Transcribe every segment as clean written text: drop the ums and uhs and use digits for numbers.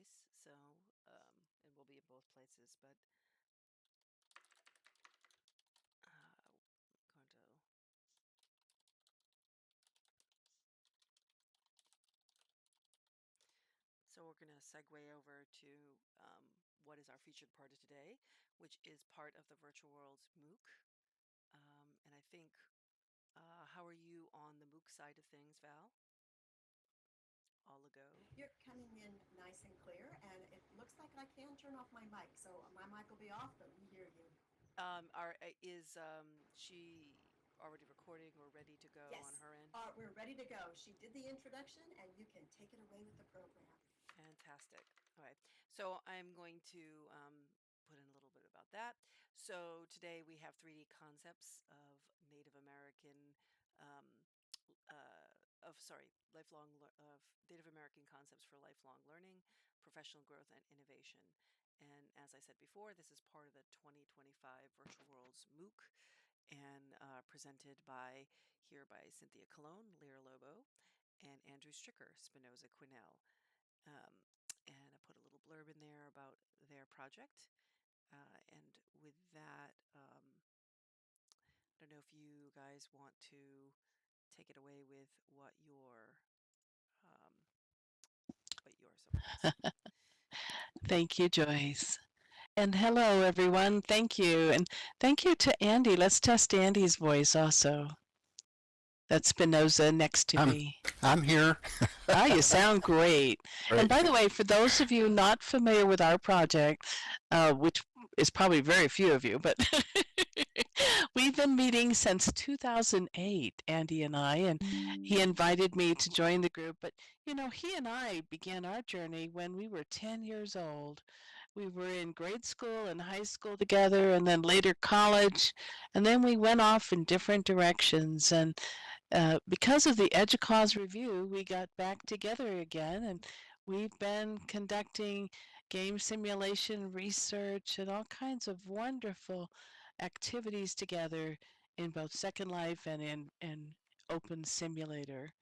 device, so it will be in both places. But I'm going to. So we're going to segue over to what is our featured part of today, which is part of the Virtual Worlds MOOC. And I think, how are you on the MOOC side of things, Val? All a go. You're coming in nice and clear, and it looks like I can turn off my mic, so my mic will be off, but we hear you. Is she already recording or ready to go on Yes, her end? we're ready to go. She did the introduction, and you can take it away with the program. Fantastic. All right. So I'm going to put in a little bit about that. So today we have 3D concepts of Native American, um, of Native American concepts for lifelong learning, professional growth, and innovation. And as I said before, this is part of the 2025 Virtual Worlds MOOC and presented by Cynthia Calongne, Lobo, and Andrew Stricker, Spinoza, Quinnell. Um, and I put a little blurb in there about their project. And with that, I don't know if you guys want to take it away with um, what your surprise. Thank you, Joyce. And hello, everyone. Thank you. And thank you to Andy. Let's test Andy's voice also. That's Spinoza next to I'm me. I'm here. You sound great. And Great. by the way, for those of you not familiar with our project, which is probably very few of you, but we've been meeting since 2008, Andy and I, and he invited me to join the group. But, he and I began our journey when we were 10 years old. We were in grade school and high school together, and then later college, and then we went off in different directions. And because of the EDUCAUSE review, we got back together again, and we've been conducting game simulation research and all kinds of wonderful activities together in both Second Life and in Open Simulator.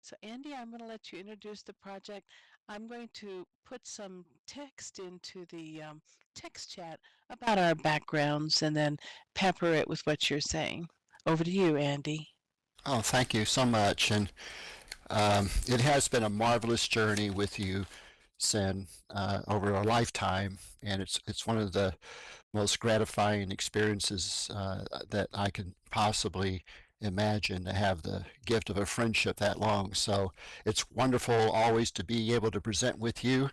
So Andy, I'm going to let you introduce the project. I'm going to put some text into the text chat about our backgrounds and then pepper it with what you're saying. Over to you, Andy. Oh, thank you so much. And it has been a marvelous journey with you, Sen, over a lifetime, and it's one of the most gratifying experiences that I can possibly imagine to have the gift of a friendship that long. So it's wonderful always to be able to present with you.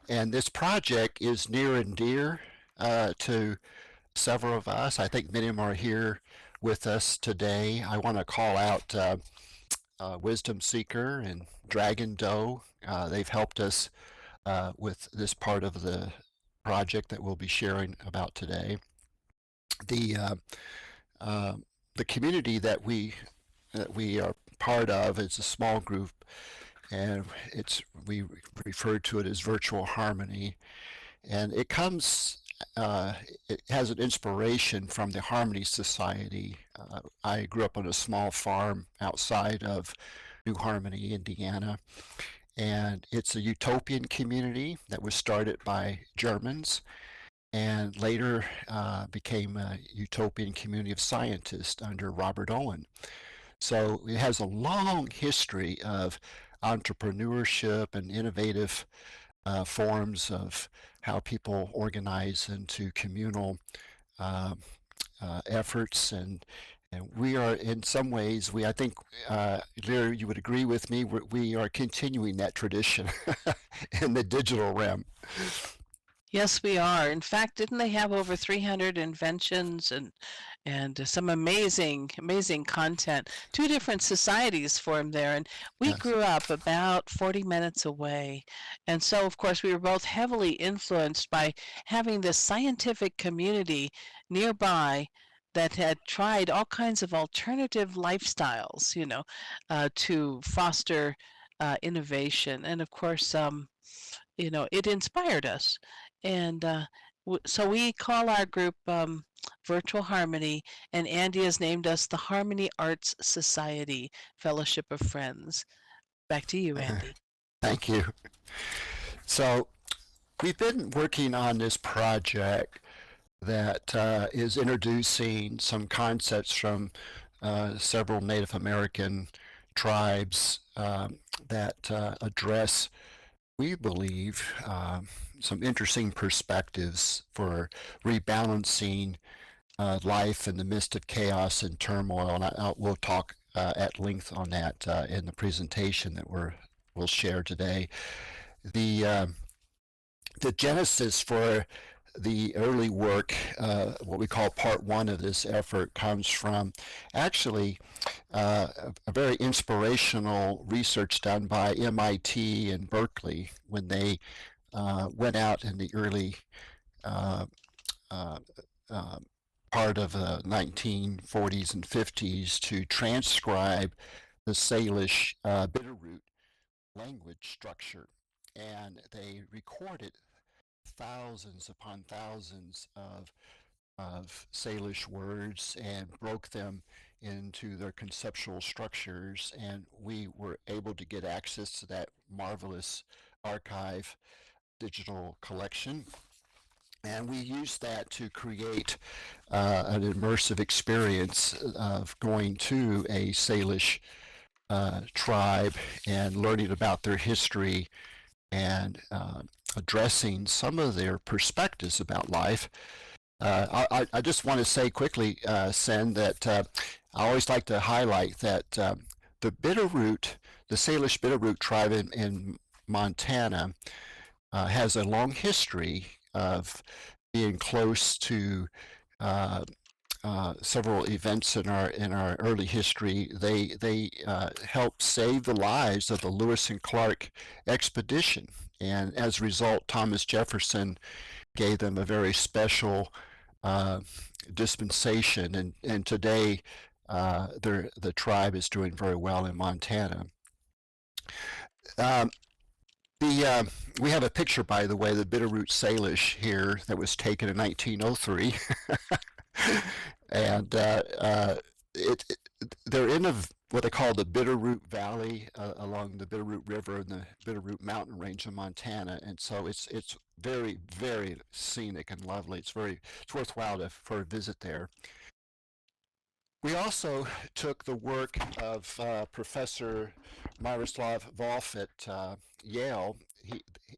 And this project is near and dear to several of us. I think many of them are here with us today. I want to call out Wisdom Seeker and Dragon Doe. They've helped us with this part of the project that we'll be sharing about today. The uh, uh, the community that we are part of is a small group, and we refer to it as Virtual Harmony, and uh, it has an inspiration from the Harmony Society. I grew up on a small farm outside of New Harmony, Indiana, and it's a utopian community that was started by Germans and later became a utopian community of scientists under Robert Owen. So it has a long history of entrepreneurship and innovative forms of how people organize into communal uh, efforts, and we are in some ways, I think, Lear, you would agree with me, we are continuing that tradition in the digital realm. Yes, we are. In fact, didn't they have over 300 inventions and some amazing content? Two different societies formed there, and we Yes. grew up about 40 minutes away. And so, of course, we were both heavily influenced by having this scientific community nearby that had tried all kinds of alternative lifestyles, to foster innovation. And of course, it inspired us. And so we call our group Virtual Harmony, and Andy has named us the Harmony Arts Society Fellowship of Friends. Back to you, Andy. Thank you. So we've been working on this project that is introducing some concepts from several Native American tribes that address, we believe, some interesting perspectives for rebalancing life in the midst of chaos and turmoil. And we'll talk at length on that in the presentation that we'll share today. The the genesis for the early work, what we call part one of this effort, comes from actually a very inspirational research done by MIT and Berkeley when they went out in the early uh, uh, uh, part of the 1940s and 50s to transcribe the Salish Bitterroot language structure. And they recorded thousands upon thousands of Salish words and broke them into their conceptual structures. And we were able to get access to that marvelous archive digital collection. And we used that to create an immersive experience of going to a Salish tribe and learning about their history and addressing some of their perspectives about life. I just want to say quickly, Sen, that I always like to highlight that the Bitterroot, the Salish Bitterroot tribe in Montana, has a long history of being close to several events in our early history. They helped save the lives of the Lewis and Clark expedition, and as a result, Thomas Jefferson gave them a very special dispensation, and today the tribe is doing very well in Montana. Um, we have a picture, by the way, the Bitterroot Salish here that was taken in 1903. And they're in what they call the Bitterroot Valley along the Bitterroot River and the Bitterroot Mountain Range of Montana, and so it's very, very scenic and lovely. It's worthwhile for a visit there. We also took the work of Professor Miroslav Volf at Yale.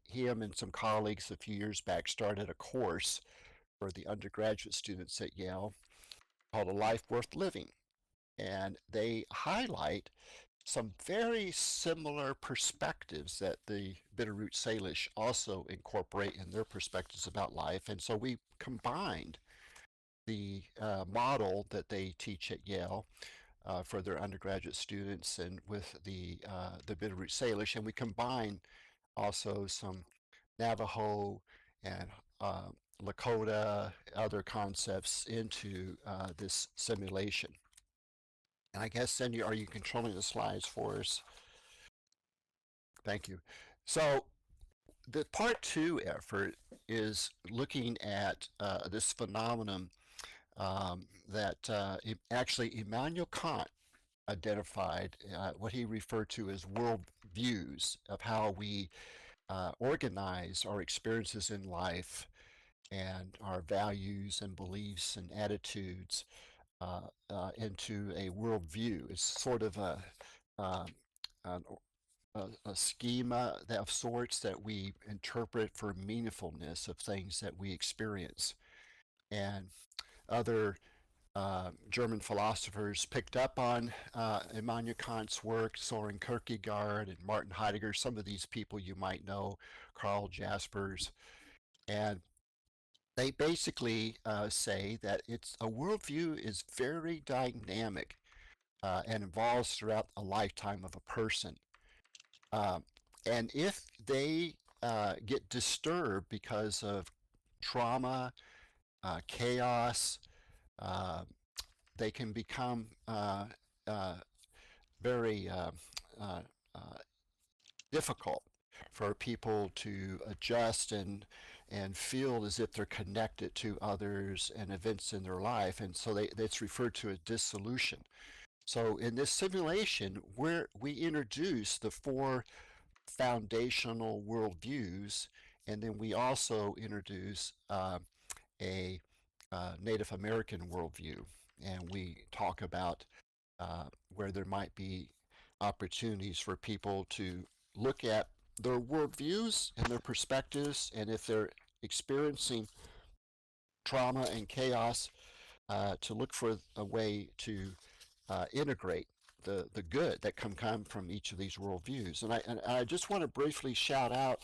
Him and some colleagues a few years back started a course for the undergraduate students at Yale called A Life Worth Living. And they highlight some very similar perspectives that the Bitterroot Salish also incorporate in their perspectives about life. And so we combined the model that they teach at Yale for their undergraduate students and with the Bitterroot Salish, and we combine also some Navajo and Lakota, other concepts into this simulation. And I guess, Cynthia, are you controlling the slides for us? Thank you. So the part two effort is looking at this phenomenon that actually Immanuel Kant identified, what he referred to as worldviews of how we organize our experiences in life and our values and beliefs and attitudes into a worldview. It's sort of um, a schema of sorts that we interpret for meaningfulness of things that we experience. And other German philosophers picked up on Immanuel Kant's work, Soren Kierkegaard and Martin Heidegger, some of these people you might know, Karl Jaspers, and they basically say that a worldview is very dynamic and evolves throughout a lifetime of a person. Um, and if they get disturbed because of trauma, chaos, uh, they can become uh, very uh, uh, difficult for people to adjust and feel as if they're connected to others and events in their life, and so it's referred to as dissolution. So in this simulation, where we introduce the four foundational worldviews, And then we also introduce a Native American worldview, and we talk about where there might be opportunities for people to look at their worldviews and their perspectives, and if they're experiencing trauma and chaos, to look for a way to integrate the good that can come from each of these worldviews. And I just want to briefly shout out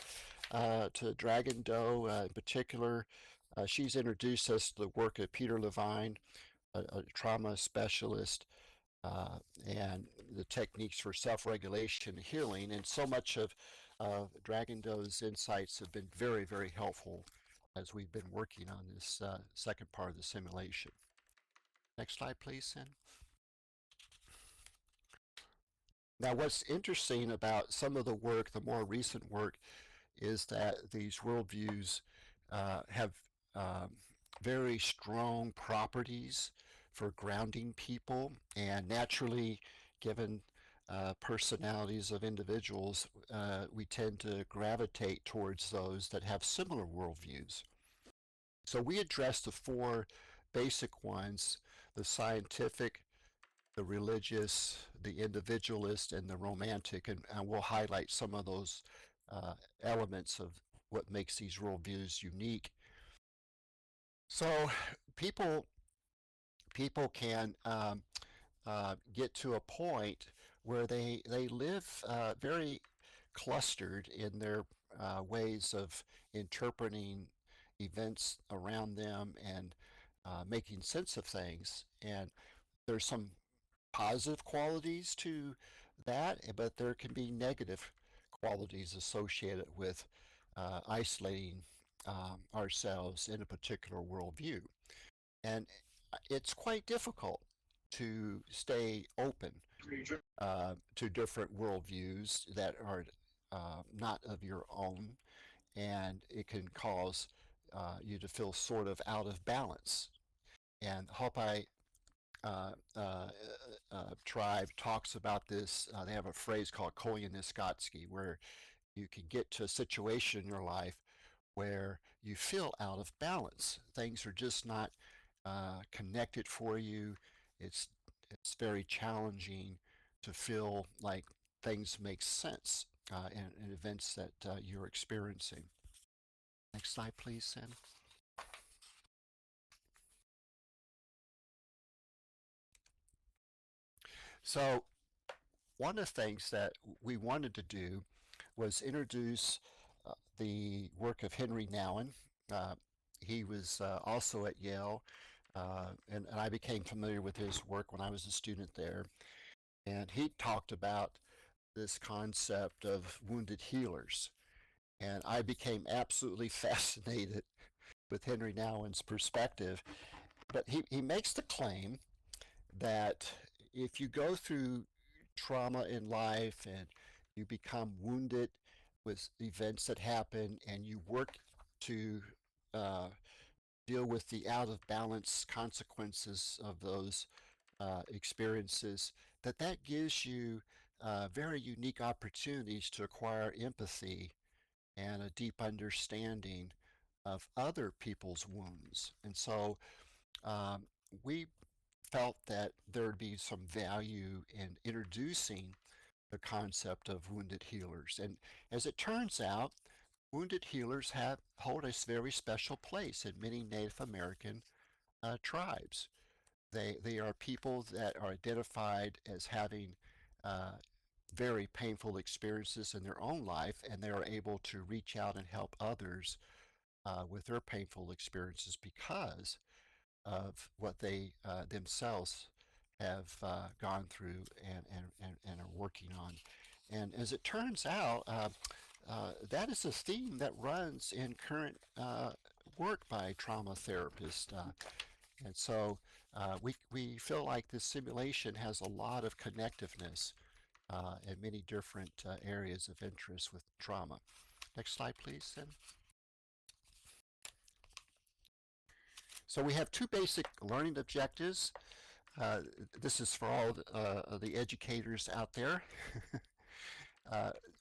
to Dragon Doe in particular. She's introduced us to the work of Peter Levine, a trauma specialist, uh, and the techniques for self-regulation and healing. And so much of Dragon Doe's insights have been very, very helpful as we've been working on this second part of the simulation. Next slide, please, Sin. Now, what's interesting about some of the work, the more recent work, is that these worldviews have um, very strong properties for grounding people, and naturally, given personalities of individuals, we tend to gravitate towards those that have similar worldviews. So we address the four basic ones: the scientific, the religious, the individualist, and the romantic, and we'll highlight some of those uh, elements of what makes these worldviews unique. So people people can get to a point where they live very clustered in their ways of interpreting events around them and making sense of things. And there's some positive qualities to that, but there can be negative qualities associated with isolating ourselves in a particular worldview. And it's quite difficult to stay open to different worldviews that are not of your own, and it can cause you to feel sort of out of balance. And Hopi uh, uh, tribe talks about this. They have a phrase called Koyeniskotsky, where you can get to a situation in your life where you feel out of balance. Things are just not connected for you. It's it's very challenging to feel like things make sense in events that you're experiencing. Next slide, please, Sam. So one of the things that we wanted to do was introduce the work of Henry Nouwen. Uh, he was also at Yale, and I became familiar with his work when I was a student there. And he talked about this concept of wounded healers. And I became absolutely fascinated with Henry Nouwen's perspective. But he makes the claim that if you go through trauma in life and you become wounded with events that happen and you work to uh, deal with the out of balance consequences of those experiences, that gives you very unique opportunities to acquire empathy and a deep understanding of other people's wounds. And so um, we felt that there would be some value in introducing the concept of wounded healers. And as it turns out, wounded healers hold a very special place in many Native American tribes. They are people that are identified as having uh, very painful experiences in their own life, and they are able to reach out and help others with their painful experiences because of what they themselves have gone through and are working on. And as it turns out, that is a theme that runs in current work by trauma therapists. And so we feel like this simulation has a lot of connectiveness in many different areas of interest with trauma. Next slide, please, Sid. So we have two basic learning objectives. This is for all the educators out there.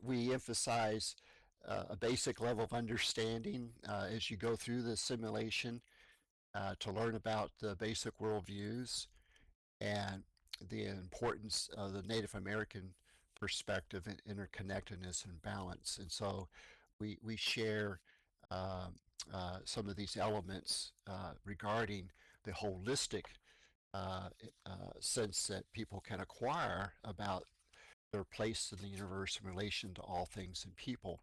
We emphasize a basic level of understanding as you go through the simulation to learn about the basic worldviews and the importance of the Native American perspective and interconnectedness and balance. And so we share some of these elements regarding the holistic sense that people can acquire about their place in the universe in relation to all things and people.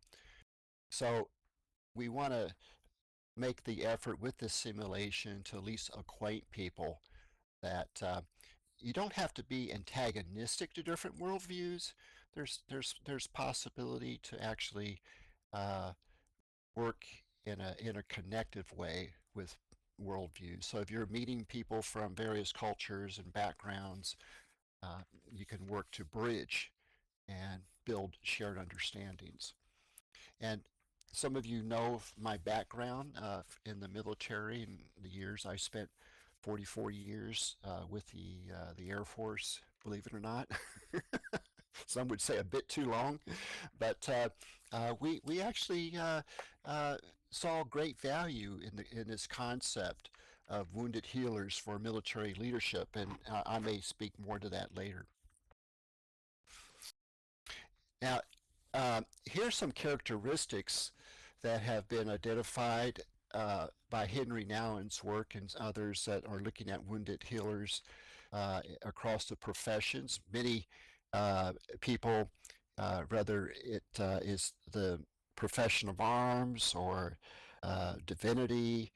So we want to make the effort with this simulation to at least acquaint people that you don't have to be antagonistic to different worldviews. There's possibility to actually uh, work in a interconnected way with worldviews. So if you're meeting people from various cultures and backgrounds, you can work to bridge and build shared understandings. And some of you know my background in the military and the years I spent 44 years with the Air Force, believe it or not. Some would say a bit too long, but we actually saw great value in this concept of wounded healers for military leadership, and I may speak more to that later. Now, here's some characteristics that have been identified by Henry Nouwen's work and others that are looking at wounded healers across the professions. Many people, whether it is the profession of arms or divinity,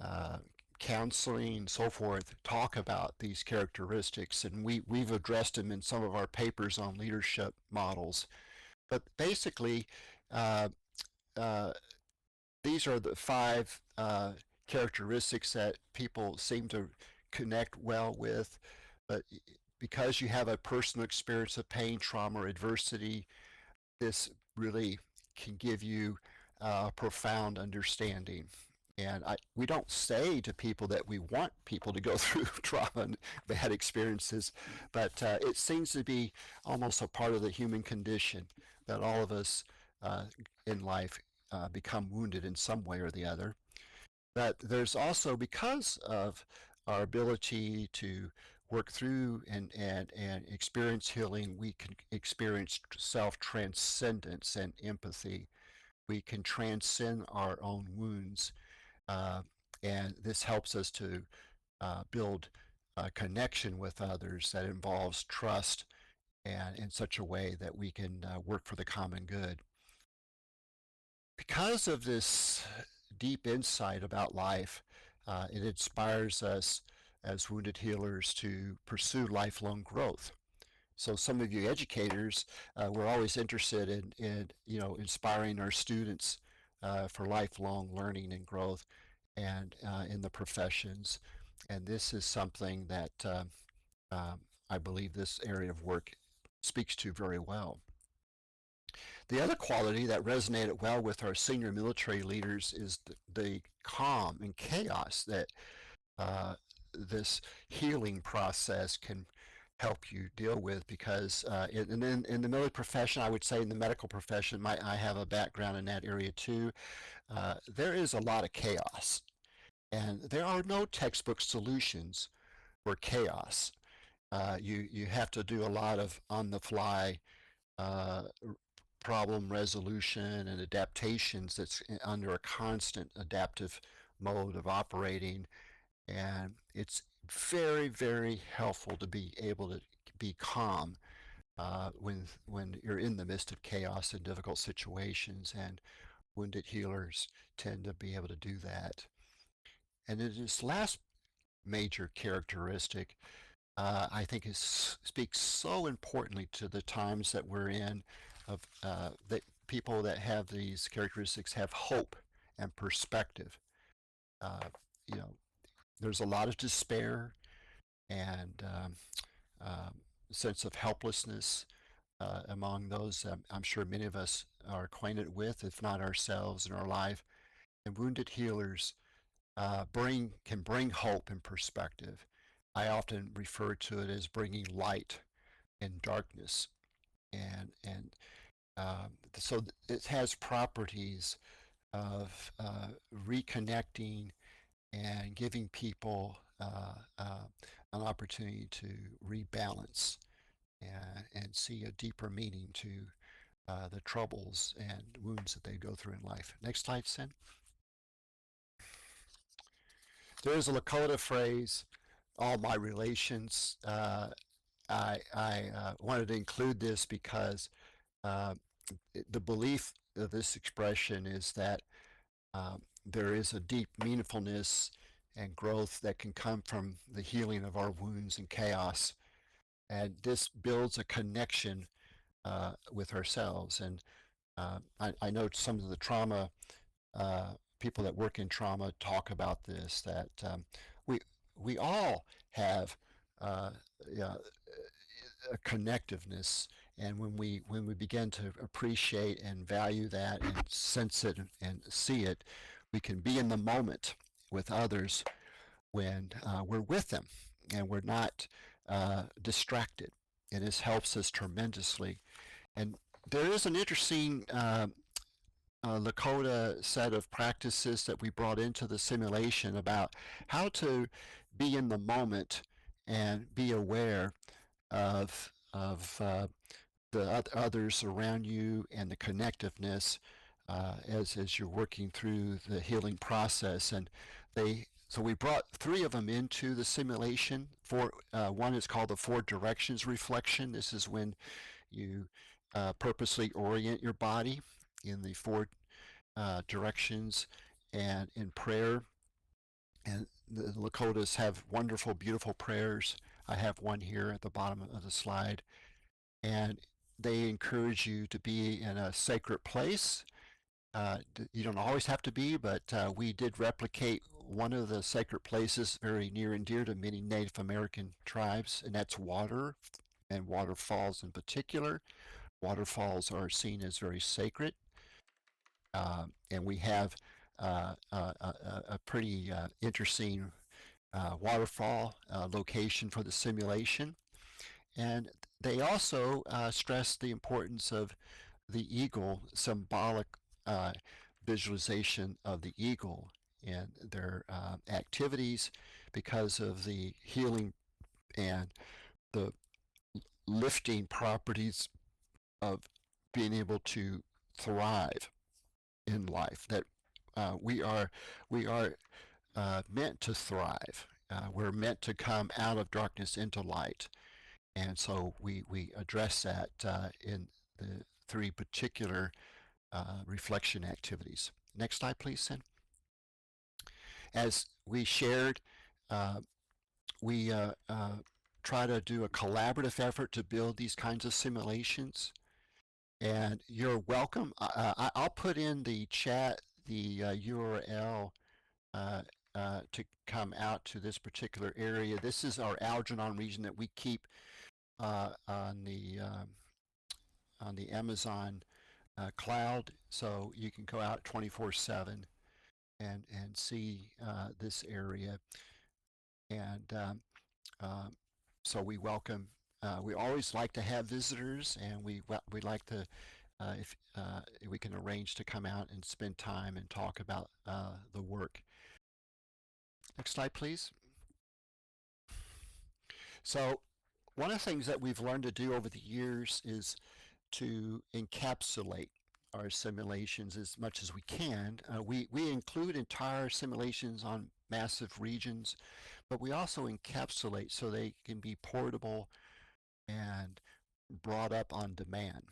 uh, counseling, so forth, talk about these characteristics, and we've addressed them in some of our papers on leadership models. But basically, uh, uh, these are the five characteristics that people seem to connect well with. But because you have a personal experience of pain, trauma, or adversity, this really can give you a profound understanding. And we don't say to people that we want people to go through trauma and bad experiences, but it seems to be almost a part of the human condition that all of us in life become wounded in some way or the other. But there's also, because of our ability to work through and experience healing, we can experience self-transcendence and empathy. We can transcend our own wounds, uh, and this helps us to build a connection with others that involves trust and in such a way that we can work for the common good. Because of this deep insight about life, it inspires us as wounded healers to pursue lifelong growth. So some of you educators, we're always interested in inspiring our students for lifelong learning and growth, and in the professions. And this is something that I believe this area of work speaks to very well. The other quality that resonated well with our senior military leaders is the calm and chaos that this healing process can help you deal with, because in the military profession, I would say in the medical profession, I have a background in that area too, there is a lot of chaos. And there are no textbook solutions for chaos. You have to do a lot of on-the-fly uh, problem resolution and adaptations that's under a constant adaptive mode of operating. And it's very, very helpful to be able to be calm when you're in the midst of chaos and difficult situations. And wounded healers tend to be able to do that. And in this last major characteristic, I think speaks so importantly to the times that we're in, of that people that have these characteristics have hope and perspective. Uh, you know, there's a lot of despair and sense of helplessness among those I'm sure many of us are acquainted with, if not ourselves in our life. And wounded healers can bring hope and perspective. I often refer to it as bringing light in darkness, and So it has properties of reconnecting and giving people an opportunity to rebalance and see a deeper meaning to the troubles and wounds that they go through in life. Next slide, Sin. There is a Lakota phrase, all my relations. I wanted to include this because uh, the belief of this expression is that there is a deep meaningfulness and growth that can come from the healing of our wounds and chaos. And this builds a connection with ourselves. And I know some of the trauma people that work in trauma talk about this, that we we all have yeah, a connectiveness, and when we begin to appreciate and value that and sense it and see it, we can be in the moment with others when we're with them and we're not distracted, and this helps us tremendously. And there is an interesting Lakota set of practices that we brought into the simulation about how to be in the moment and be aware of the others around you and the connectiveness as you're working through the healing process. And so we brought three of them into the simulation. One is called the Four Directions Reflection. This is when you purposely orient your body in the four directions and in prayer. And the Lakotas have wonderful, beautiful prayers. I have one here at the bottom of the slide. And they encourage you to be in a sacred place. You don't always have to be, but we did replicate one of the sacred places very near and dear to many Native American tribes, and that's water, and waterfalls in particular. Waterfalls are seen as very sacred, and we have a pretty interesting waterfall location for the simulation. And they also stress the importance of the eagle, symbolic visualization of the eagle in their activities, because of the healing and the lifting properties of being able to thrive in life. That we are meant to thrive. We're meant to come out of darkness into light. And so we address that in the three particular reflection activities. Next slide, please, Sin. As we shared, uh, we try to do a collaborative effort to build these kinds of simulations. And you're welcome. I'll put in the chat the URL to come out to this particular area. This is our Algernon region that we keep on the Amazon cloud, so you can go out 24/7 and see this area. And so we welcome. We always like to have visitors, and we like to if we can arrange to come out and spend time and talk about the work. Next slide, please. So one of the things that we've learned to do over the years is to encapsulate our simulations as much as we can. We include entire simulations on massive regions, but we also encapsulate so they can be portable and brought up on demand.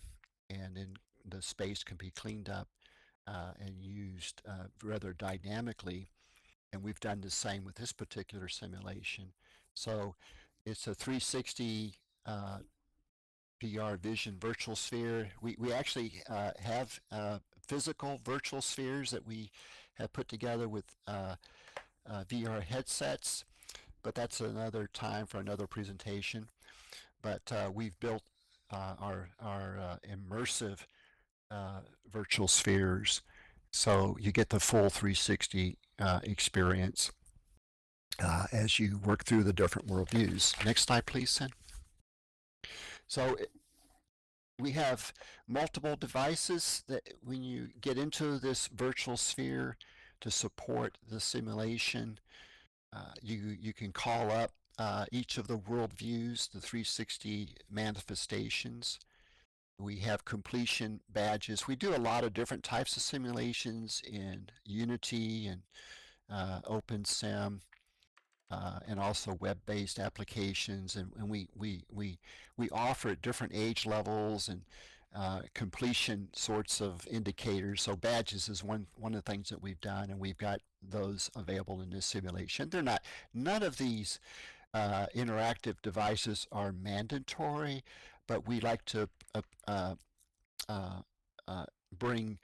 And then the space can be cleaned up and used rather dynamically. And we've done the same with this particular simulation. So it's a 360 VR Vision virtual sphere. We actually have physical virtual spheres that we have put together with VR headsets, but that's another time for another presentation. But we've built our immersive virtual spheres, so you get the full 360 experience as you work through the different worldviews. Next slide, please, Sin. So We have multiple devices that when you get into this virtual sphere to support the simulation, you can call up each of the worldviews, the 360 manifestations. We have completion badges. We do a lot of different types of simulations in Unity and OpenSim, and also web-based applications. And we offer at different age levels and completion sorts of indicators. So badges is one of the things that we've done, and we've got those available in this simulation. They're not, none of these interactive devices are mandatory, but we like to uh, uh, uh, bring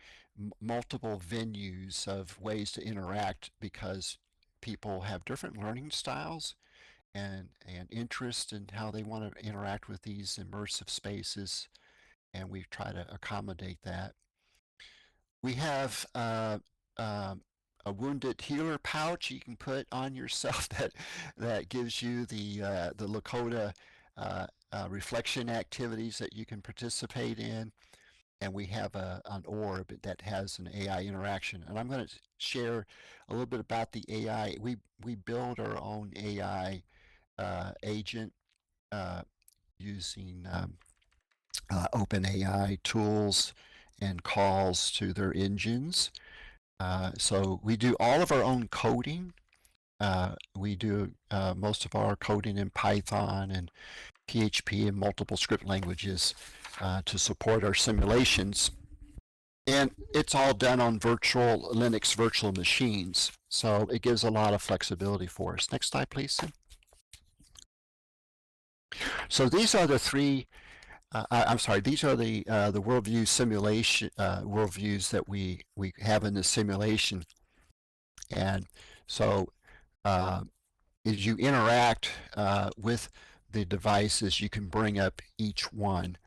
multiple venues of ways to interact because people have different learning styles and interest in how they want to interact with these immersive spaces, and we try to accommodate that. We have a wounded healer pouch you can put on yourself that gives you the Lakota reflection activities that you can participate in, and we have an orb that has an AI interaction. And I'm going to share a little bit about the AI. We build our own AI agent uh, using OpenAI tools and calls to their engines. So we do all of our own coding. We do most of our coding in Python and PHP and multiple script languages to support our simulations. And it's all done on virtual Linux virtual machines. So it gives a lot of flexibility for us. Next slide, please. So these are the three I'm sorry. These are the worldview simulation worldviews that we have in the simulation, and so uh, as you interact with the devices, you can bring up each one,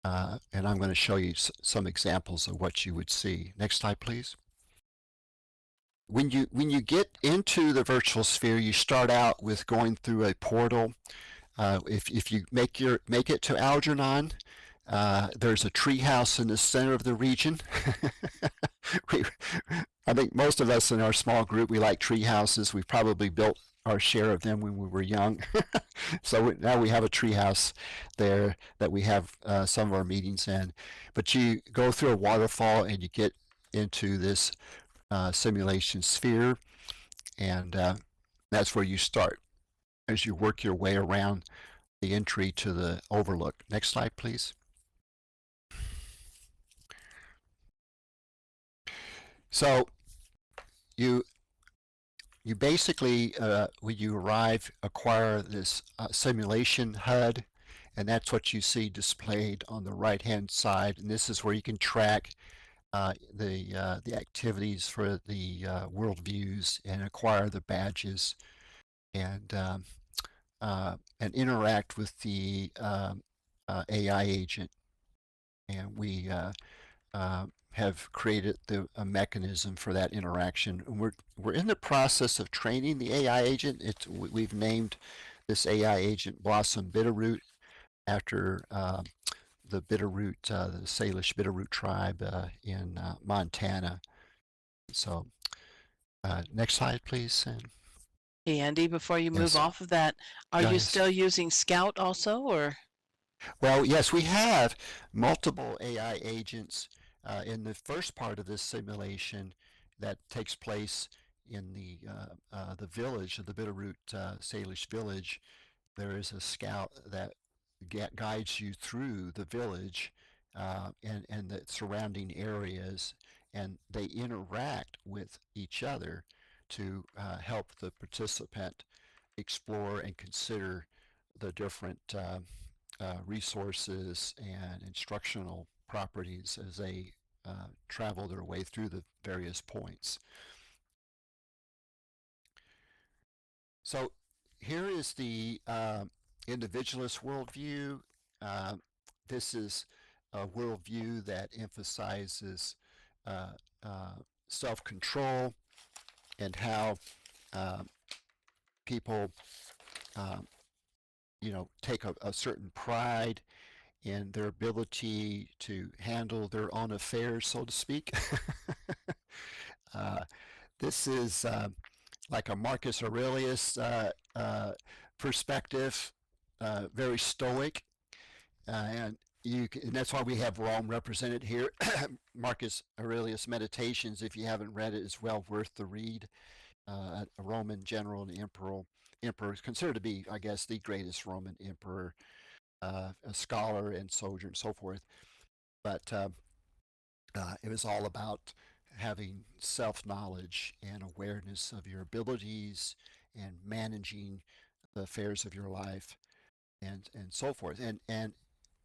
and I'm going to show you some examples of what you would see. Next slide, please. When you get into the virtual sphere, you start out with going through a portal. If you make it to Algernon, there's a treehouse in the center of the region. we, I think most of us in our small group, we like tree houses. We've probably built our share of them when we were young. So now we have a tree house there that we have some of our meetings in. But you go through a waterfall and you get into this simulation sphere, and that's where you start as you work your way around the entry to the overlook. Next slide, please. So you basically, when you arrive, acquire this simulation HUD, and that's what you see displayed on the right-hand side. And this is where you can track the activities for the worldviews and acquire the badges and interact with the AI agent. And we have created a mechanism for that interaction. And we're in the process of training the AI agent. We've named this AI agent Blossom Bitterroot after the Bitterroot, the Salish Bitterroot tribe in Montana. So next slide, please. And Hey, Andy, before you move yes, off of that, are you yes. still using Scout also, or? Well, yes, we have multiple AI agents in the first part of this simulation that takes place in the village of the Bitterroot Salish village. There is a scout that guides you through the village and the surrounding areas, and they interact with each other to help the participant explore and consider the different resources and instructional properties as they travel their way through the various points. So here is the individualist worldview. Uh, this is a worldview that emphasizes uh, uh, self-control and how uh, people, take a certain pride in their ability to handle their own affairs, so to speak. uh, this is like a Marcus Aurelius perspective, very stoic, and and that's why we have Rome represented here. Marcus Aurelius Meditations, if you haven't read it, is well worth the read. A Roman general and emperor is considered to be, I guess, the greatest Roman emperor, a scholar and soldier and so forth. But it was all about having self-knowledge and awareness of your abilities and managing the affairs of your life and so forth. And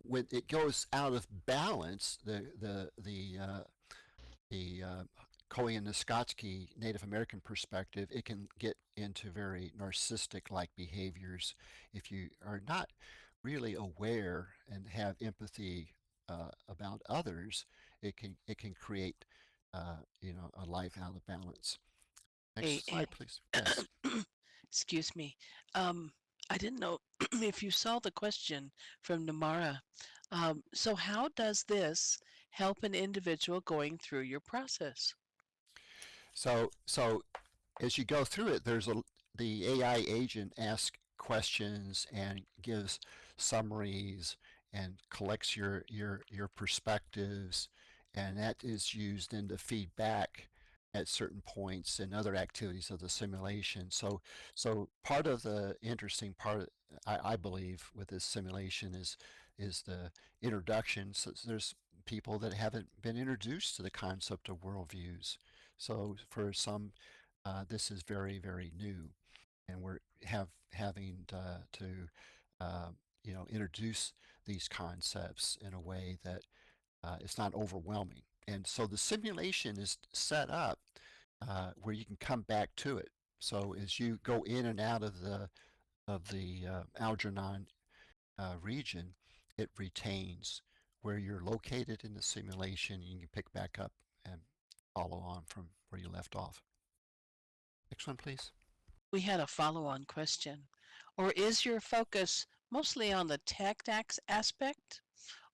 when it goes out of balance, the Koyaanisqatsi Native American perspective, it can get into very narcissistic-like behaviors if you are not really aware and have empathy about others. It can create a life out of balance. Hey, Next slide, please. Yes. excuse me. Um, I didn't know if you saw the question from Namara. So how does this help an individual going through your process? So as you go through it, the AI agent asks questions and gives summaries and collects your perspectives, and that is used in the feedback at certain points and other activities of the simulation. So part of the interesting part, I believe, with this simulation is the introduction. So there's people that haven't been introduced to the concept of worldviews. So for some, this is very, very new, and we're having to introduce these concepts in a way that it's not overwhelming. And so the simulation is set up where you can come back to it. So as you go in and out of the Algernon region, it retains where you're located in the simulation. You can pick back up and follow on from where you left off. Next one, please. We had a follow-on question. Or is your focus mostly on the tech aspect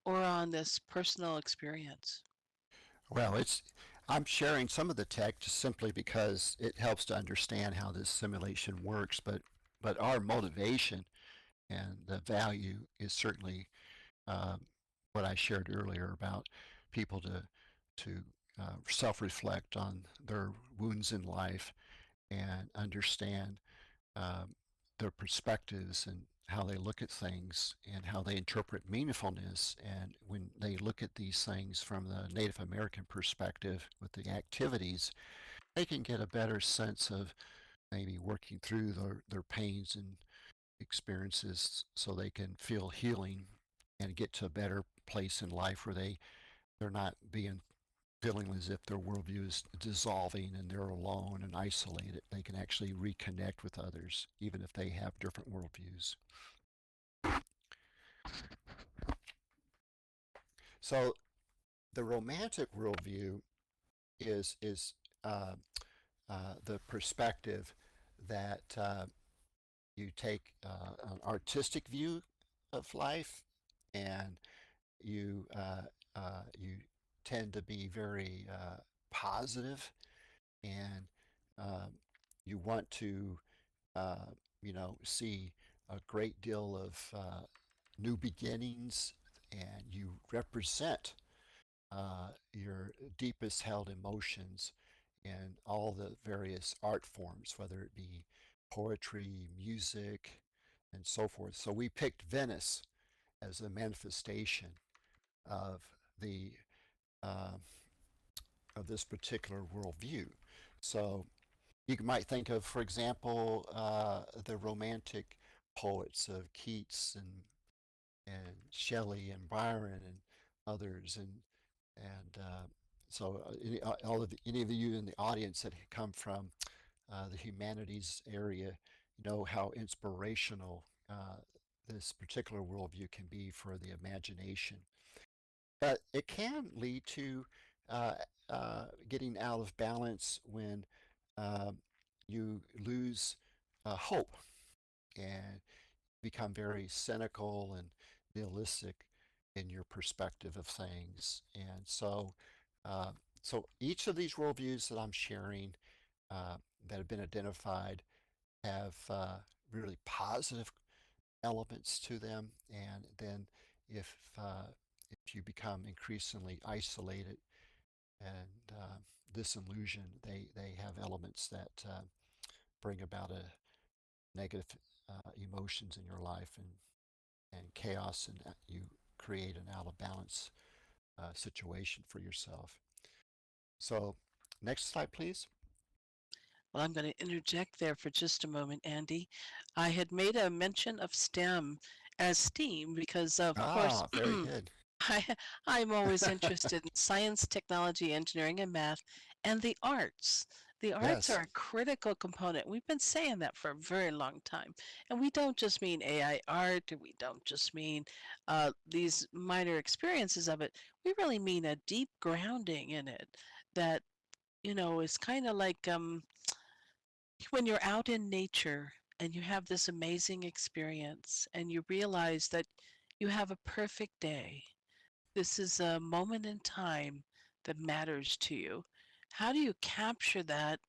or on this personal experience? Well, I'm sharing some of the tech just simply because it helps to understand how this simulation works, but our motivation and the value is certainly what I shared earlier about people to self-reflect on their wounds in life and understand um, their perspectives and how they look at things and how they interpret meaningfulness. And when they look at these things from the Native American perspective with the activities, they can get a better sense of maybe working through their pains and experiences so they can feel healing and get to a better place in life where they're not feeling as if their worldview is dissolving and they're alone and isolated. They can actually reconnect with others, even if they have different worldviews. So the romantic worldview is the perspective that you take an artistic view of life, and you tend to be very positive, and um, you want to see a great deal of new beginnings, and you represent your deepest held emotions in all the various art forms, whether it be poetry, music, and so forth. So we picked Venice as a manifestation of the uh, of this particular worldview. So you might think of, for example, the romantic poets of Keats and Shelley and Byron and others, and so any of you in the audience that come from the humanities area know how inspirational this particular worldview can be for the imagination. But it can lead to uh, getting out of balance when uh, you lose hope and become very cynical and nihilistic in your perspective of things. And uh, so each of these worldviews that I'm sharing that have been identified have really positive elements to them. And then if if you become increasingly isolated and disillusioned, they have elements that bring about a negative emotions in your life and chaos, and you create an out of balance situation for yourself. So, next slide, please. Well, I'm going to interject there for just a moment, Andy. I had made a mention of STEM as STEAM because, of course, Ah, very good. I, I'm always interested in science, technology, engineering, and math, and the arts. The arts Yes. are a critical component. We've been saying that for a very long time. And we don't just mean AI art, or we don't just mean these minor experiences of it. We really mean a deep grounding in it that, is kind of like when you're out in nature and you have this amazing experience and you realize that you have a perfect day. This is a moment in time that matters to you. How do you capture that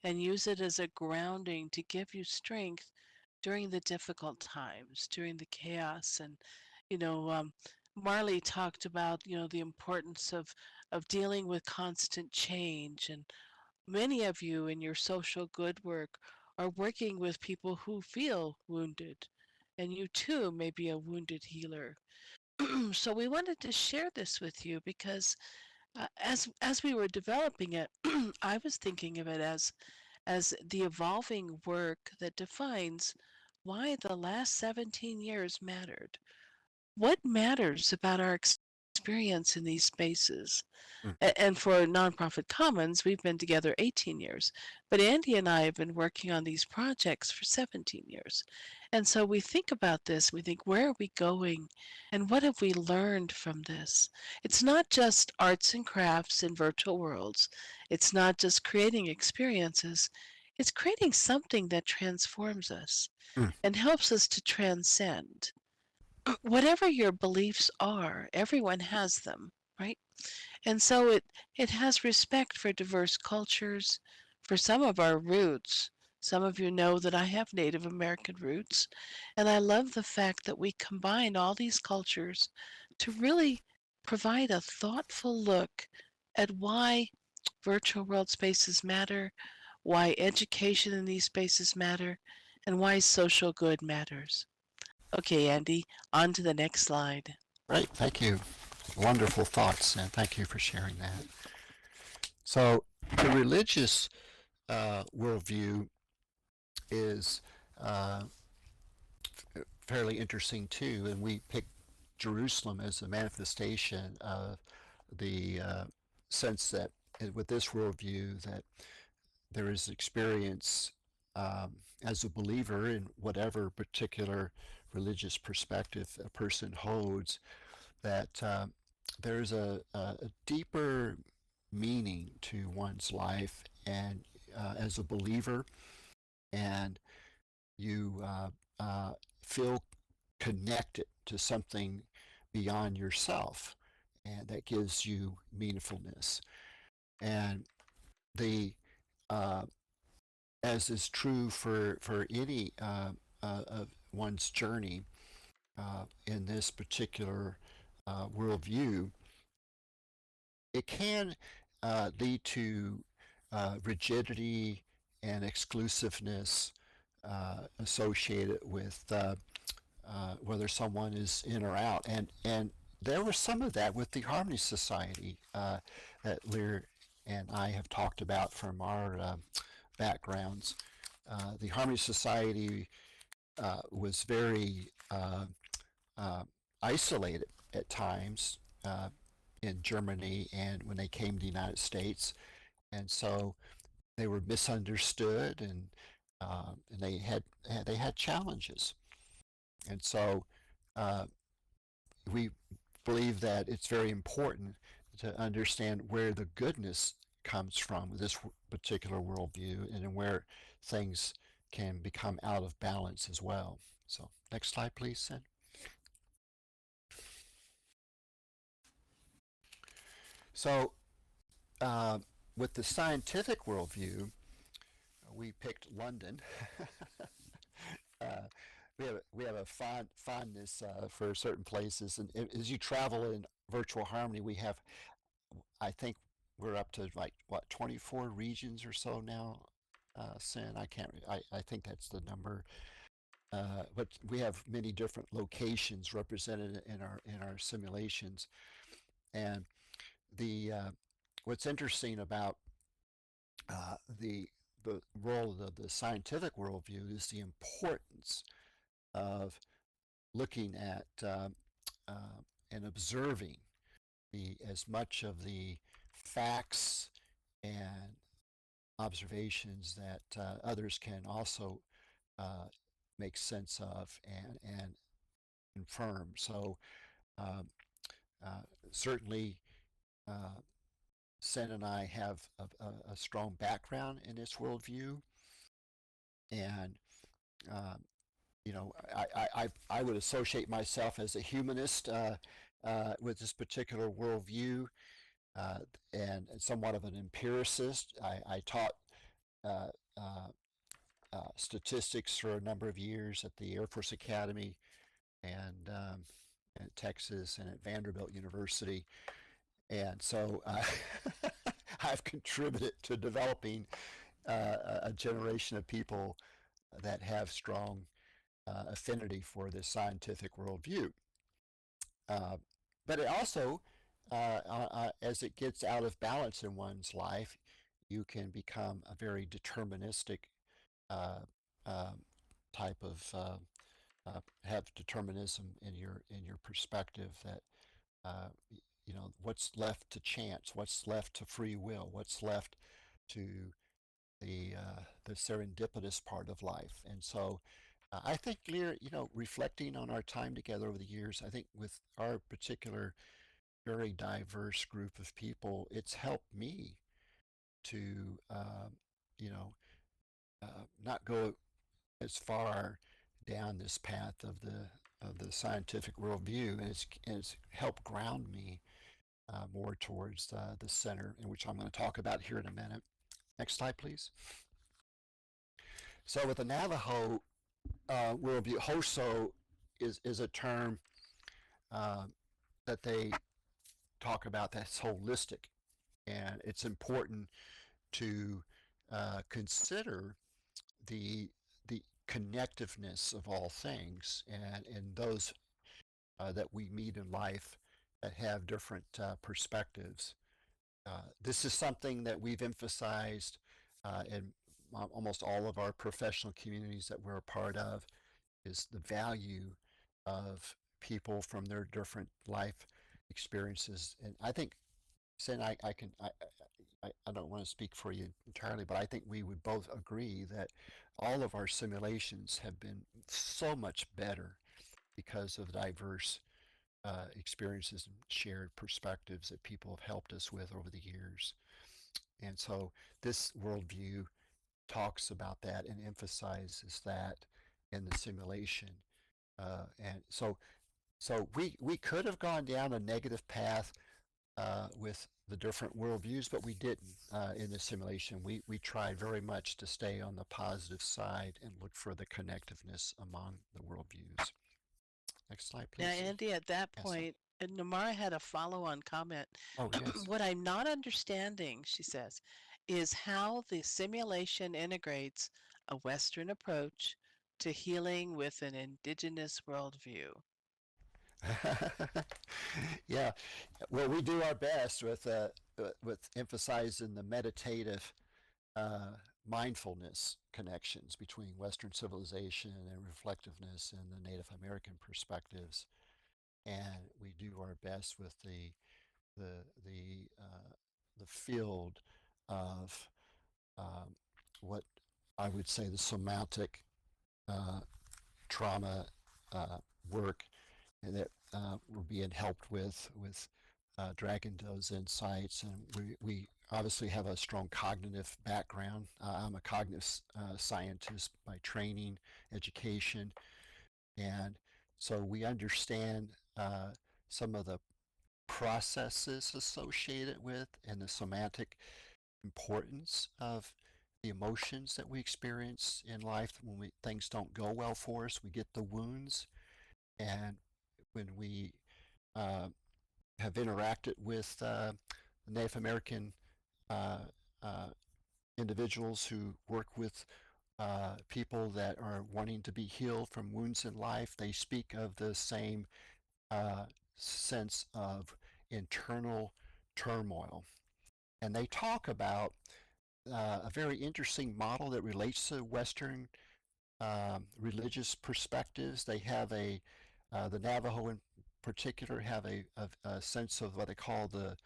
and use it as a grounding to give you strength during the difficult times, during the chaos? And, you know, um, Marley talked about, the importance of dealing with constant change. And many of you in your social good work are working with people who feel wounded. And you too may be a wounded healer. So we wanted to share this with you because as we were developing it, I was thinking of it as the evolving work that defines why the last 17 years mattered. What matters about our experience in these spaces? Mm. And for Nonprofit Commons, we've been together 18 years. But Andy and I have been working on these projects for 17 years. And so we think about this, we think, where are we going? And what have we learned from this? It's not just arts and crafts in virtual worlds, it's not just creating experiences, it's creating something that transforms us Mm. and helps us to transcend. Whatever your beliefs are, everyone has them, right? And so it has respect for diverse cultures, for some of our roots. Some of you know that I have Native American roots, and I love the fact that we combine all these cultures to really provide a thoughtful look at why virtual world spaces matter, why education in these spaces matter, and why social good matters. Okay, Andy, on to the next slide. Great. Thank you. Wonderful thoughts, and thank you for sharing that. So, the religious worldview is uh, fairly interesting too, and we picked Jerusalem as a manifestation of the sense that with this worldview that there is experience as a believer in whatever particular religious perspective a person holds, that there's a deeper meaning to one's life and as a believer, and you feel connected to something beyond yourself, and that gives you meaningfulness. And the as is true for any of one's journey in this particular worldview, it can lead to rigidity and exclusiveness associated with whether someone is in or out. And there was some of that with the Harmony Society that Lear and I have talked about from our backgrounds. The Harmony Society was very isolated at times in Germany and when they came to the United States. And so they were misunderstood, and they had challenges. And so uh, we believe that it's very important to understand where the goodness comes from with this particular worldview and where things can become out of balance as well. So next slide, please, Sid. So, with the scientific worldview, we picked London. uh, we have a fondness for certain places, and as you travel in virtual harmony, we have, I think we're up to like what, 24 regions or so now. Sin, I can't. I think that's the number. But we have many different locations represented in our simulations, and the what's interesting about uh, the the role of the scientific worldview is the importance of looking at and observing the as much of the facts and observations that others can also uh, make sense of and confirm. So um, uh, certainly, uh, Sen and I have a strong background in this worldview, and um, you know, I would associate myself as a humanist with this particular worldview, uh, and somewhat of an empiricist. I taught uh, uh, statistics for a number of years at the Air Force Academy and at Texas and at Vanderbilt University, and so I've contributed to developing a generation of people that have strong affinity for this scientific worldview. Uh, but it also, as it gets out of balance in one's life, you can become a very deterministic uh, um type of have determinism in your perspective that uh, you know what's left to chance, what's left to free will, what's left to the serendipitous part of life. And so I think, Lear, you know, reflecting on our time together over the years, I think with our particular very diverse group of people, it's helped me to, you know, not go as far down this path of the scientific worldview, and it's helped ground me more towards the center, in which I'm going to talk about here in a minute. Next slide, please. So with the Navajo worldview, Hoso is a term uh, that they talk about that's holistic, and it's important to consider the the connectiveness of all things, and those that we meet in life that have different perspectives. This is something that we've emphasized in almost all of our professional communities that we're a part of, is the value of people from their different life experiences. And I think, Sin, I don't want to speak for you entirely, but I think we would both agree that all of our simulations have been so much better because of diverse experiences and shared perspectives that people have helped us with over the years. And so this worldview talks about that and emphasizes that in the simulation. And so we could have gone down a negative path with the different worldviews, but we didn't in the simulation. We tried very much to stay on the positive side and look for the connectiveness among the worldviews. Next slide, Now, please. Andy, at that Yes. point, and Namara had a follow-on comment. Oh, yes. What I'm not understanding, she says, is how the simulation integrates a Western approach to healing with an indigenous worldview. Yeah. Well, we do our best with emphasizing the meditative mindfulness connections between Western civilization and reflectiveness and the Native American perspectives, and we do our best with the the the field of um, what I would say the somatic uh, trauma uh, work that we're being helped with dragging those insights. And we obviously have a strong cognitive background. I'm a cognitive scientist by training, education, and so we understand some of the processes associated with and the semantic importance of the emotions that we experience in life when things don't go well for us. We get the wounds, and when we have interacted with Native American uh, uh, individuals who work with people that are wanting to be healed from wounds in life, they speak of the same uh, sense of internal turmoil. And they talk about a very interesting model that relates to Western religious perspectives. They have the Navajo in particular have a sense of what they call the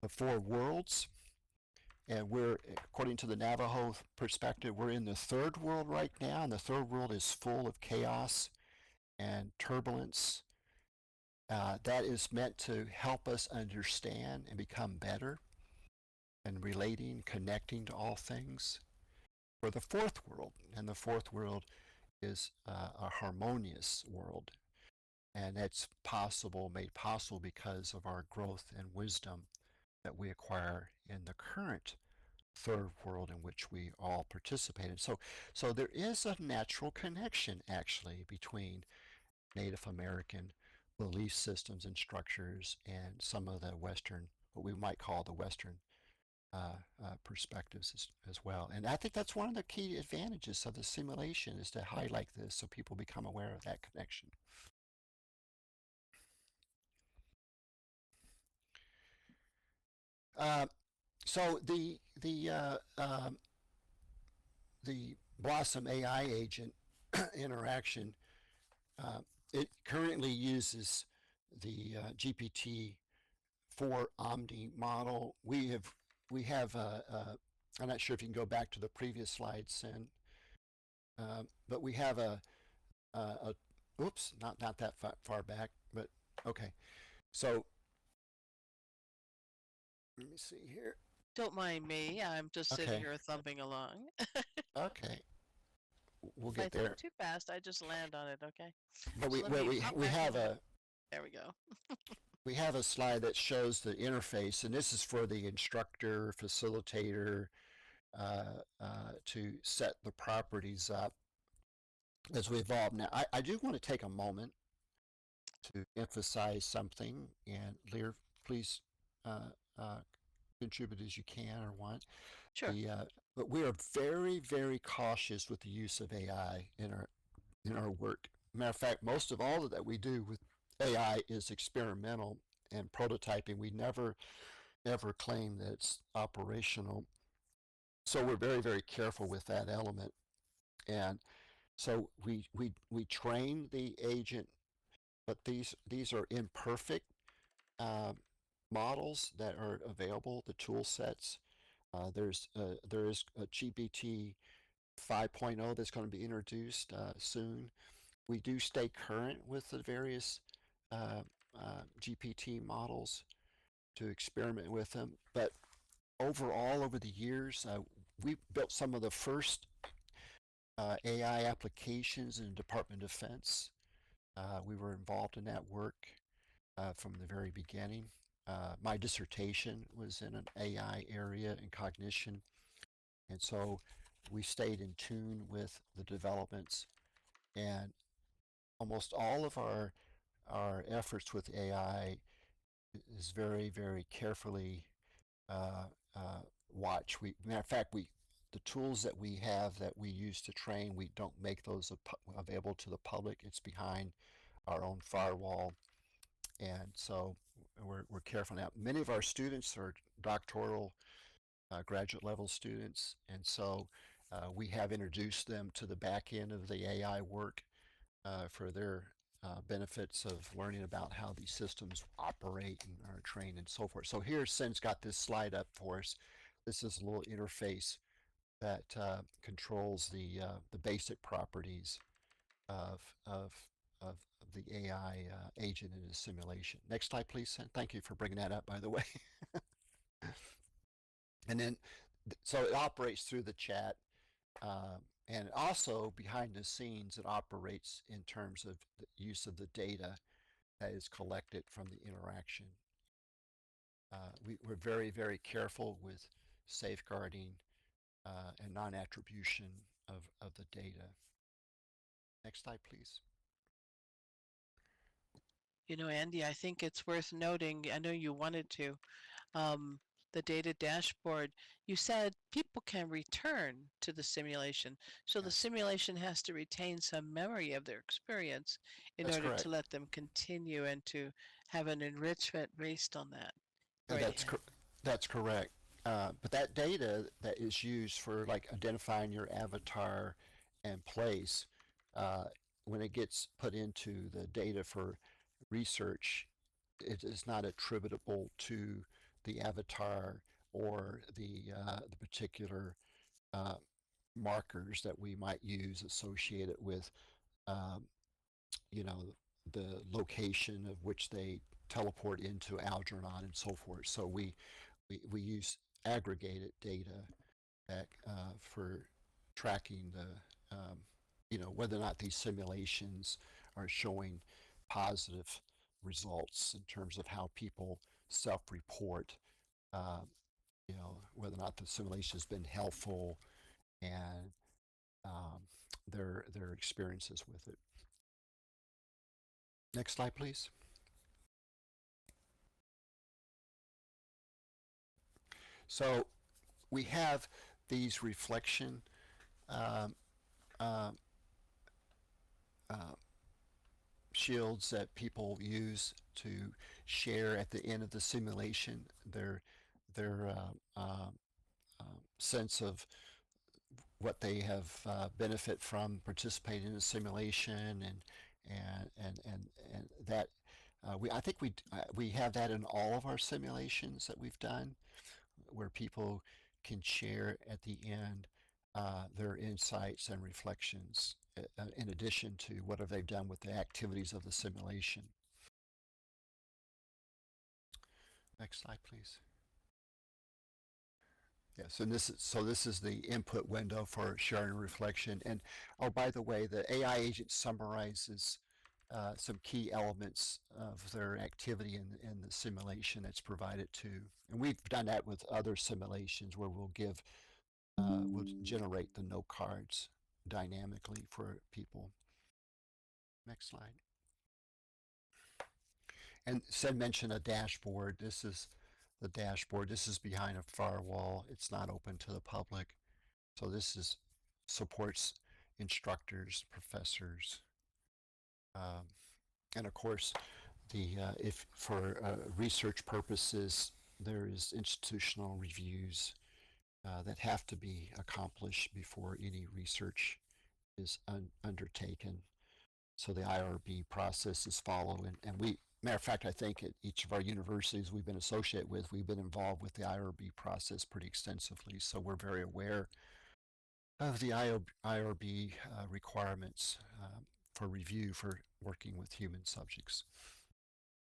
four worlds. And we're, according to the Navajo perspective, we're in the third world right now, and the third world is full of chaos and turbulence. That is meant to help us understand and become better and relating, connecting to all things. For the fourth world, and the fourth world is a harmonious world, and it's made possible because of our growth and wisdom that we acquire in the current third world in which we all participate in. So there is a natural connection actually between Native American belief systems and structures and some of the Western, what we might call the Western perspectives as well. And I think that's one of the key advantages of the simulation is to highlight this so people become aware of that connection. So the Blossom AI agent interaction, it currently uses the GPT-4 Omni model. We have I'm not sure if you can go back to the previous slide, Sen, but we have oops, not that far back, but okay. So let me see here. Don't mind me. I'm just sitting Okay. here thumping along. Okay. We'll If I get think there. too fast, I just land on it, okay? But So let me pop we back have in. There we go. we have a slide that shows the interface, and this is for the instructor, facilitator, to set the properties up as we evolve. Now, I do want to take a moment to emphasize something, and Lear, please uh, contribute as you can or want. Sure. But we are very, very cautious with the use of AI in our work. Matter of fact, most of all that we do with AI is experimental and prototyping. We never ever claim that it's operational. So we're very, very careful with that element. And so we train the agent, but these are imperfect uh, models that are available, the tool sets. There is a GPT 5.0 that's going to be introduced soon. We do stay current with the various GPT models to experiment with them, but overall, over the years, we built some of the first AI applications in the Department of Defense. We were involved in that work from the very beginning. My dissertation was in an AI area in cognition, and so we stayed in tune with the developments, and almost all of our efforts with AI is very, very carefully uh, watched. Matter of fact, the tools that we have that we use to train, we don't make those available to the public. It's behind our own firewall, and so we're careful now. Many of our students are doctoral, graduate level students, and so we have introduced them to the back end of the AI work for their benefits of learning about how these systems operate and are trained and so forth. So here, Sen's got this slide up for us. This is a little interface that controls the basic properties of, of, of the AI agent in a simulation. Next slide, please, Sen. Thank you for bringing that up, by the way. And then, so it operates through the chat. And also behind the scenes, it operates in terms of the use of the data that is collected from the interaction. we're very, very careful with safeguarding and non-attribution of the data. Next slide, please. You know, Andy, I think it's worth noting, I know you wanted to, um, the data dashboard, you said people can return to the simulation. So the Yes, simulation has to retain some memory of their experience in that's order correct. to let them continue and to have an enrichment based on that. And Right ahead. that's correct. But that data that is used for like identifying your avatar and place, uh, when it gets put into the data for research, it is not attributable to the avatar or the particular uh, markers that we might use associated with um, you know the location of which they teleport into Algernon and so forth. So we use aggregated data that, for tracking the whether or not these simulations are showing positive results in terms of how people self-report, uh, whether or not the simulation has been helpful and their experiences with it. Next slide, please. So we have these reflection um, uh, uh, shields that people use to share at the end of the simulation their sense of what they have benefit from participating in the simulation and that I think we have that in all of our simulations that we've done, where people can share at the end their insights and reflections in addition to what have they done with the activities of the simulation. Next slide, please. Yes, and this is the input window for sharing reflection. And oh, by the way, the AI agent summarizes some key elements of their activity in the simulation that's provided too. And we've done that with other simulations where we'll generate the note cards dynamically for people. Next slide. And Sen mentioned a dashboard. This is the dashboard. This is behind a firewall. It's not open to the public. So this is supports instructors, professors, um, and of course, the if for research purposes, there is institutional reviews that have to be accomplished before any research is undertaken. So the IRB process is followed, and we, matter of fact, I think at each of our universities we've been associated with, we've been involved with the IRB process pretty extensively. So we're very aware of the IRB requirements for review for working with human subjects.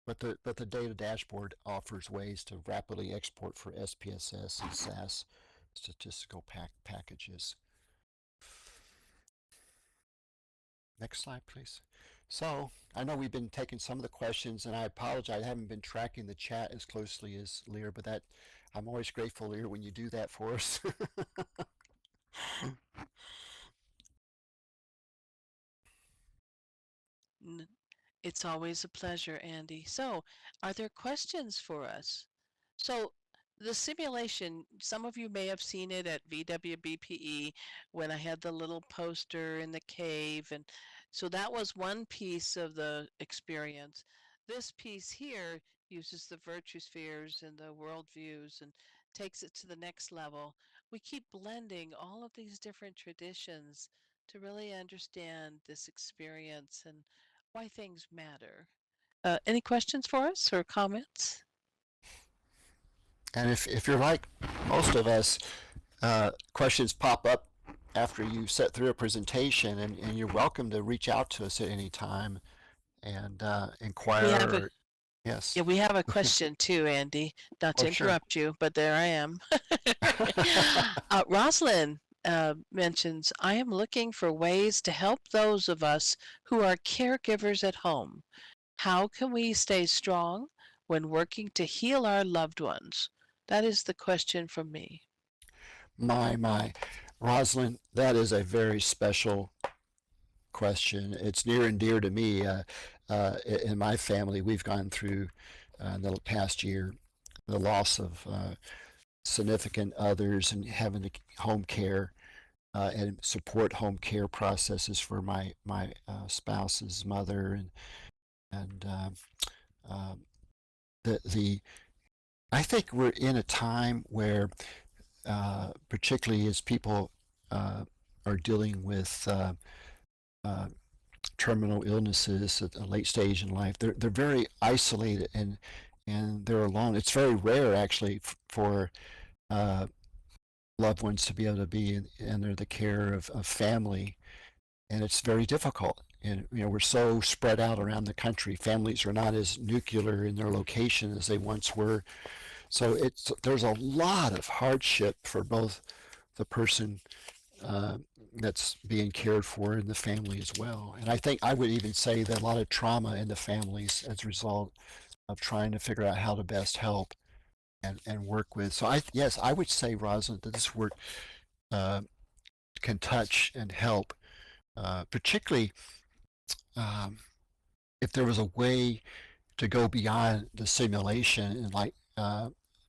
But the data dashboard offers ways to rapidly export for SPSS and SAS statistical packages. Next slide, please. So I know we've been taking some of the questions, and I apologize. I haven't been tracking the chat as closely as Lear, but that I'm always grateful, Lear, when you do that for us. It's always a pleasure, Andy. So, are there questions for us? So, the simulation, some of you may have seen it at VWBPE when I had the little poster in the cave. And so that was one piece of the experience. This piece here uses the virtue spheres and the worldviews and takes it to the next level. We keep blending all of these different traditions to really understand this experience and why things matter. Any questions for us or comments? And if you're like most of us, questions pop up after you set through a presentation, and you're welcome to reach out to us at any time and We have inquire. Yes. Yeah, we have a question too, Andy. Not Oh, to sure. interrupt you, but there I am. Rosalind mentions, I am looking for ways to help those of us who are caregivers at home. How can we stay strong when working to heal our loved ones? That is the question from me. My. Rosalind, that is a very special question. It's near and dear to me. In my family, we've gone through the past year the loss of significant others and having to home care and support home care processes for my spouse's mother and um, the I think we're in a time where particularly as people are dealing with uh, terminal illnesses at a late stage in life, they're very isolated and they're alone. It's very rare actually for uh, loved ones to be able to be under the care of family, and it's very difficult. And we're so spread out around the country. Families are not as nuclear in their location as they once were. So there's a lot of hardship for both the person uh, that's being cared for and the family as well. And I think I would even say that a lot of trauma in the families as a result of trying to figure out how to best help and work with. So yes, I would say, Rosalind, that this work uh, can touch and help, particularly um, if there was a way to go beyond the simulation and like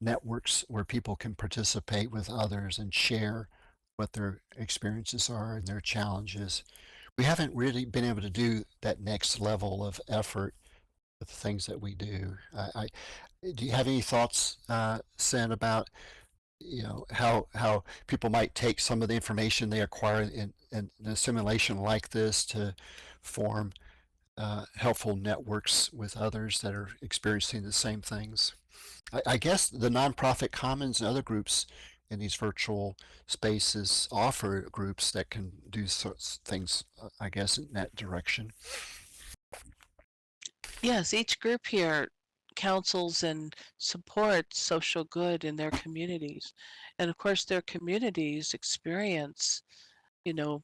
networks where people can participate with others and share what their experiences are and their challenges. We haven't really been able to do that next level of effort with the things that we do. Do you have any thoughts, Sen, about how people might take some of the information they acquire in a simulation like this to form helpful networks with others that are experiencing the same things? I guess the nonprofit commons and other groups in these virtual spaces offer groups that can do sorts of things, I guess, in that direction. Yes, each group here counsels and supports social good in their communities. And of course, their communities experience, you know,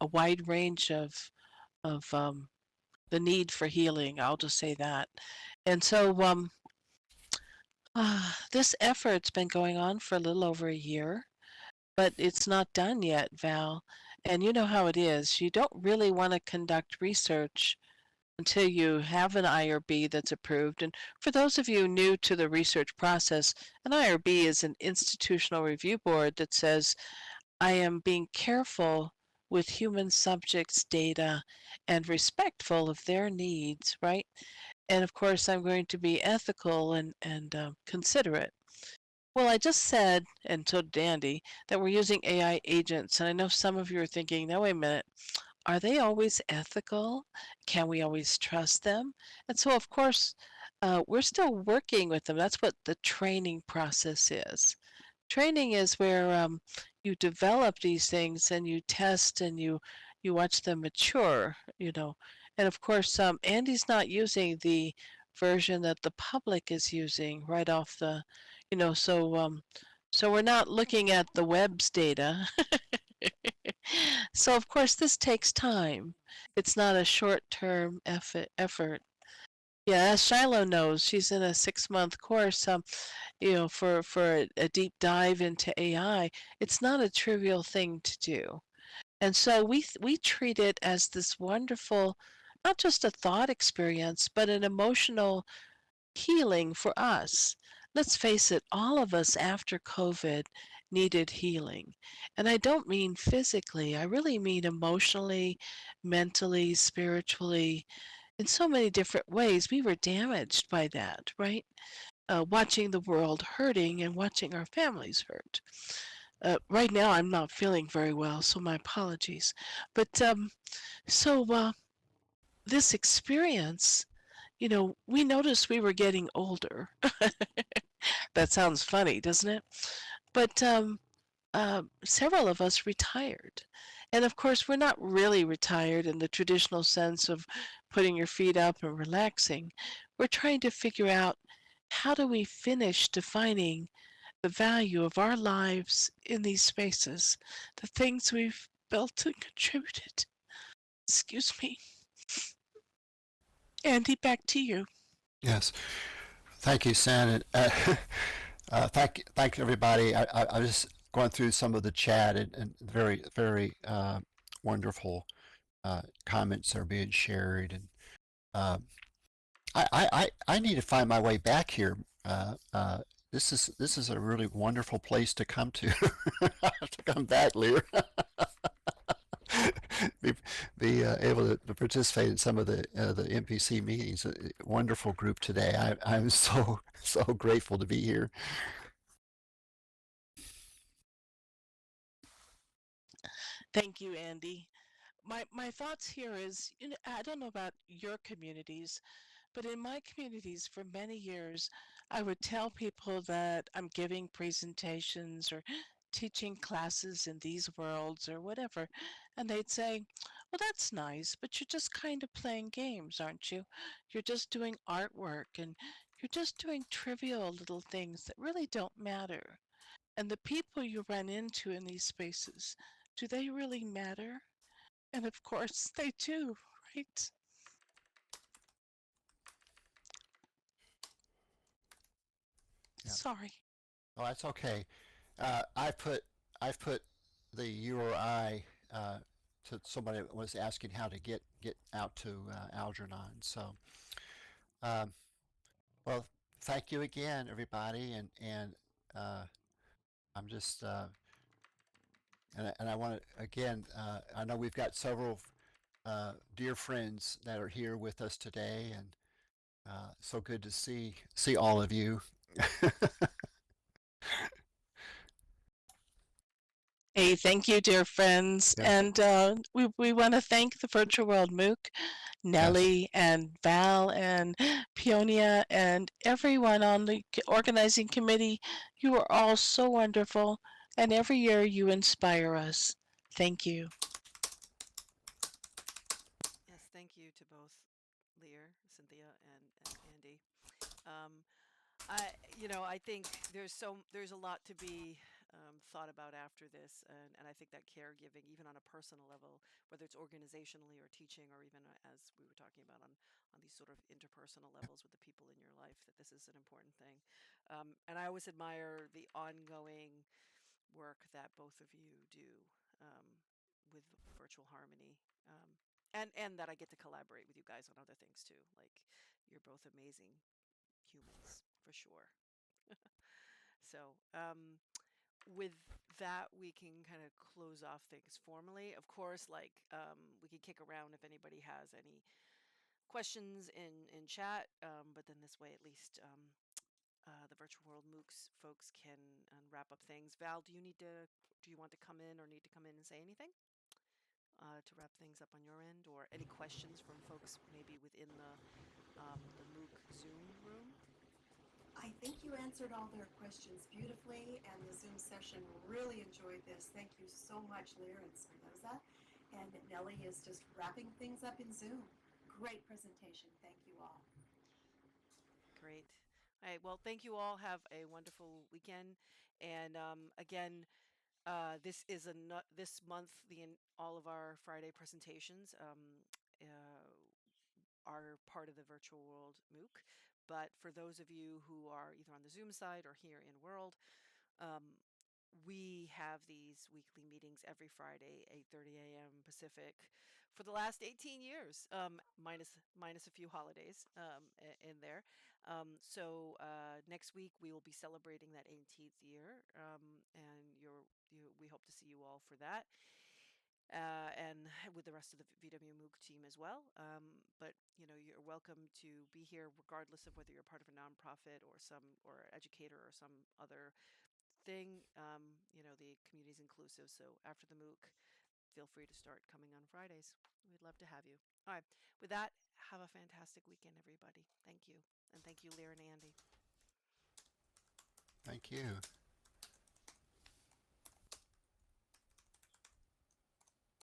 a wide range of the need for healing. I'll just say that. And so this effort's been going on for a little over a year, but it's not done yet, Val. And you know how it is. You don't really want to conduct research until you have an IRB that's approved. And for those of you new to the research process, an IRB is an institutional review board that says, I am being careful with human subjects' data and respectful of their needs, right? And of course, I'm going to be ethical and considerate. Well, I just said, and so did Andy, that we're using AI agents. And I know some of you are thinking, now wait a minute, are they always ethical? Can we always trust them? And so, of course, we're still working with them. That's what the training process is. Training is where you develop these things and you test and you watch them mature, you know. And of course, Andy's not using the version that the public is using right off the, so we're not looking at the web's data. So of course this takes time. It's not a short-term effort. Yeah, as Shiloh knows, she's in a 6-month course. For a deep dive into AI. It's not a trivial thing to do, and so we treat it as this wonderful, not just a thought experience, but an emotional healing for us. Let's face it, all of us after COVID needed healing. And I don't mean physically, I really mean emotionally, mentally, spiritually, in so many different ways. We were damaged by that, right? Watching the world hurting and watching our families hurt. Right now, I'm not feeling very well, so my apologies. But this experience, we noticed we were getting older. That sounds funny, doesn't it? But several of us retired. And of course, we're not really retired in the traditional sense of putting your feet up and relaxing. We're trying to figure out how do we finish defining the value of our lives in these spaces, the things we've built and contributed. Excuse me. Andy, back to you. Yes. Thank you, Sen. And, thank everybody. I was going through some of the chat and very, very wonderful comments are being shared. And uh, I need to find my way back here. This is a really wonderful place to come to. I have to come back, Lear. be able to participate in some of the NPC meetings. A wonderful group today. I'm so grateful to be here. Thank you, Andy. My thoughts here is, I don't know about your communities, but in my communities for many years, I would tell people that I'm giving presentations or teaching classes in these worlds or whatever, and they'd say, "Well, that's nice, but you're just kind of playing games, aren't you? You're just doing artwork and you're just doing trivial little things that really don't matter." And the people you run into in these spaces, do they really matter? And of course they do, right? Yeah. Sorry. Oh, that's okay. Uh, I put I've put the URI to somebody that was asking how to get out to Algernon. So, um, well, thank you again, everybody, and uh, I'm just and I want to again. I know we've got several dear friends that are here with us today, and so good to see all of you. Hey, thank you, dear friends. Yeah. And we want to thank the Virtual World MOOC, Yes. Nellie and Val and Peonia and everyone on the organizing committee. You are all so wonderful, and every year you inspire us. Thank you. Yes, thank you to both Lear, Cynthia, and Andy. Um, I think there's a lot to be thought about after this, and I think that caregiving, even on a personal level, whether it's organizationally or teaching, or even as we were talking about on these sort of interpersonal levels with the people in your life, that this is an important thing. And I always admire the ongoing work that both of you do with virtual harmony. And that I get to collaborate with you guys on other things too. Like, you're both amazing humans for sure. So, with that, we can kind of close off things formally. Of course, we could kick around if anybody has any questions in chat. But then this way, at least the virtual world MOOCs folks can wrap up things. Val, do you want to come in or need to come in and say anything to wrap things up on your end, or any questions from folks maybe within the MOOC Zoom room? I think you answered all their questions beautifully, and the Zoom session really enjoyed this. Thank you so much, Lear and Spinoza. And Nellie is just wrapping things up in Zoom. Great presentation. Thank you all. Great. All right. Well, thank you all. Have a wonderful weekend. And again, this month all of our Friday presentations uh, are part of the Virtual World MOOC. But for those of you who are either on the Zoom side or here in World, um, we have these weekly meetings every Friday, 8:30 a.m. Pacific, for the last 18 years, minus a few holidays in there. So next week we will be celebrating that 18th year, and we hope to see you all for that. And with the rest of the VW MOOC team as well. But you're welcome to be here, regardless of whether you're part of a nonprofit or educator or some other thing. The community is inclusive. So after the MOOC, feel free to start coming on Fridays. We'd love to have you. All right. With that, have a fantastic weekend, everybody. Thank you. And thank you, Lear and Andy. Thank you.